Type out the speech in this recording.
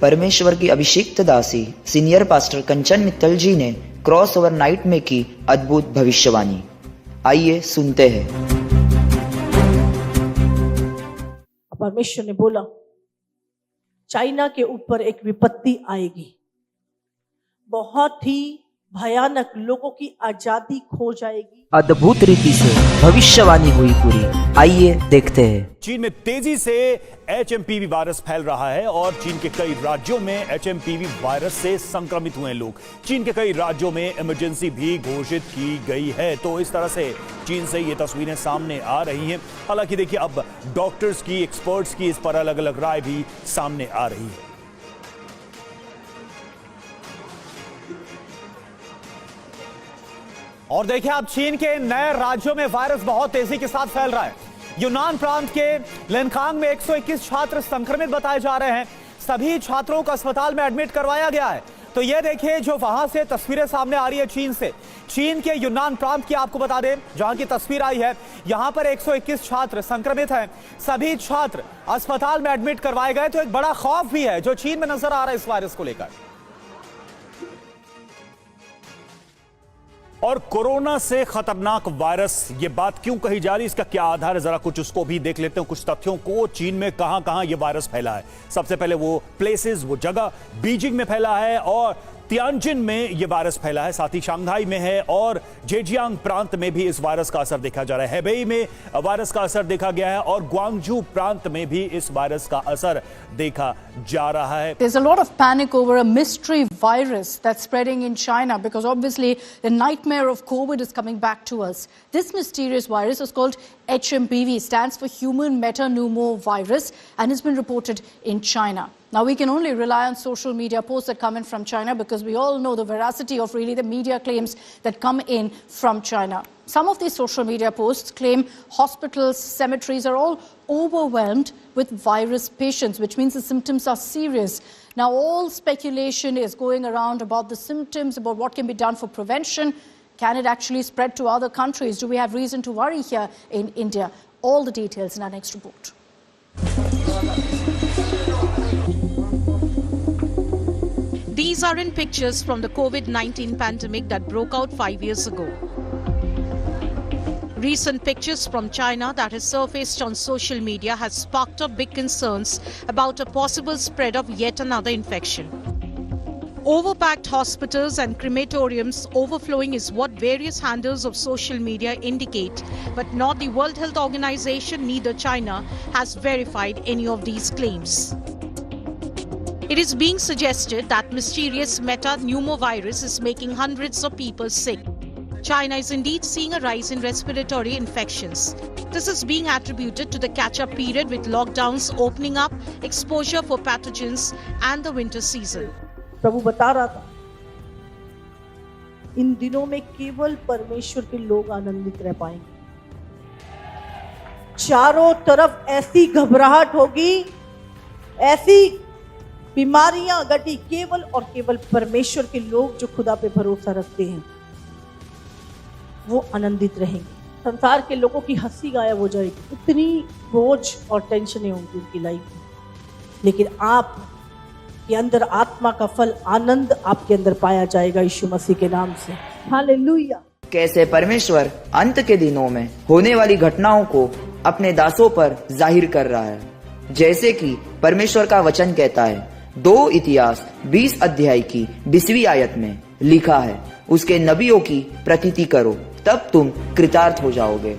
परमेश्वर की अभिषिक्त दासी सीनियर पास्टर कंचन मित्तल जी ने क्रॉस ओवर नाइट में की अद्भुत भविष्यवाणी। आइए सुनते हैं। परमेश्वर ने बोला चाइना के ऊपर एक विपत्ति आएगी, बहुत ही भयानक, लोगों की आजादी खो जाएगी। अद्भुत रीति से भविष्यवाणी हुई पूरी। आइए देखते हैं। चीन में तेजी से एचएमपीवी वायरस फैल रहा है और चीन के कई राज्यों में एचएमपीवी वायरस से संक्रमित हुए लोग। चीन के कई राज्यों में इमरजेंसी भी घोषित की गई है। तो इस तरह से चीन से ये तस्वीरें सामने आ रही हैं। हालांकि देखिए, अब डॉक्टर्स की, एक्सपर्ट्स की इस पर अलग अलग राय भी सामने आ रही है। और देखिए, अब चीन के नए राज्यों में वायरस बहुत तेजी के साथ फैल रहा है। यूनान प्रांत के लिनखांग में 121 छात्र संक्रमित बताए जा रहे हैं। सभी छात्रों को अस्पताल में एडमिट करवाया गया है। तो ये देखिए, जो वहां से तस्वीरें सामने आ रही है चीन से, चीन के यूनान प्रांत की आपको बता दें, जहां की तस्वीर आई है, यहां पर 121 छात्र संक्रमित हैं। सभी छात्र अस्पताल में एडमिट करवाए गए। तो एक बड़ा खौफ भी है जो चीन में नजर आ रहा है इस वायरस को लेकर। और कोरोना से खतरनाक वायरस, ये बात क्यों कही जा रही है, इसका क्या आधार है, जरा कुछ उसको भी देख लेते हैं, कुछ तथ्यों को। चीन में कहां कहां ये वायरस फैला है। सबसे पहले वो प्लेसेस, वो जगह, बीजिंग में फैला है और तियानजिन में ये वायरस फैला है, साथ ही शंघाई में है और जेजियांग प्रांत में भी इस वायरस का असर देखा जा रहा है। हेबेई में वायरस का असर देखा गया है और ग्वांगझू प्रांत में भी इस वायरस का असर देखा जा रहा है। There's a lot of panic over a mystery virus that's spreading in China because obviously the nightmare of COVID is coming back to us. This mysterious virus is called HMPV, stands for human metapneumovirus, and has been reported in China. Now, we can only rely on social media posts that come in from China because we all know the veracity of really the media claims that come in from China. Some of these social media posts claim hospitals, cemeteries are all overwhelmed with virus patients, which means the symptoms are serious. Now, all speculation is going around about the symptoms, about what can be done for prevention. Can it actually spread to other countries? Do we have reason to worry here in India? All the details in our next report. These are in pictures from the COVID-19 pandemic that broke out 5 years ago. Recent pictures from China that has surfaced on social media has sparked up big concerns about a possible spread of yet another infection. Overpacked hospitals and crematoriums overflowing is what various handles of social media indicate, but not the World Health Organization, neither China has verified any of these claims. It is being suggested that mysterious metapneumovirus is making hundreds of people sick. China is indeed seeing a rise in respiratory infections. This is being attributed to the catch-up period with lockdowns opening up, exposure for pathogens and the winter season. प्रभु बता रहा था, इन दिनों में केवल परमेश्वर के लोग आनंदित रह पाएंगे। चारों तरफ ऐसी घबराहट होगी, ऐसी बीमारियां घटी, केवल और केवल परमेश्वर के लोग जो खुदा पे भरोसा रखते हैं वो आनंदित रहेंगे। संसार के लोगों की हंसी गायब हो जाएगी, इतनी बोझ और टेंशनें होंगी उनकी लाइफ में, लेकिन आप के अंदर आत्मा का फल, आनंद आपके अंदर पाया जाएगा यीशु मसीह के नाम से। हालेलुया। कैसे परमेश्वर अंत के दिनों में होने वाली घटनाओं को अपने दासों पर जाहिर कर रहा है, जैसे कि परमेश्वर का वचन कहता है 2 इतिहास 20 अध्याय की 20वीं आयत में लिखा है, उसके नबियों की प्रतीति करो, तब तुम कृतार्थ हो जाओगे।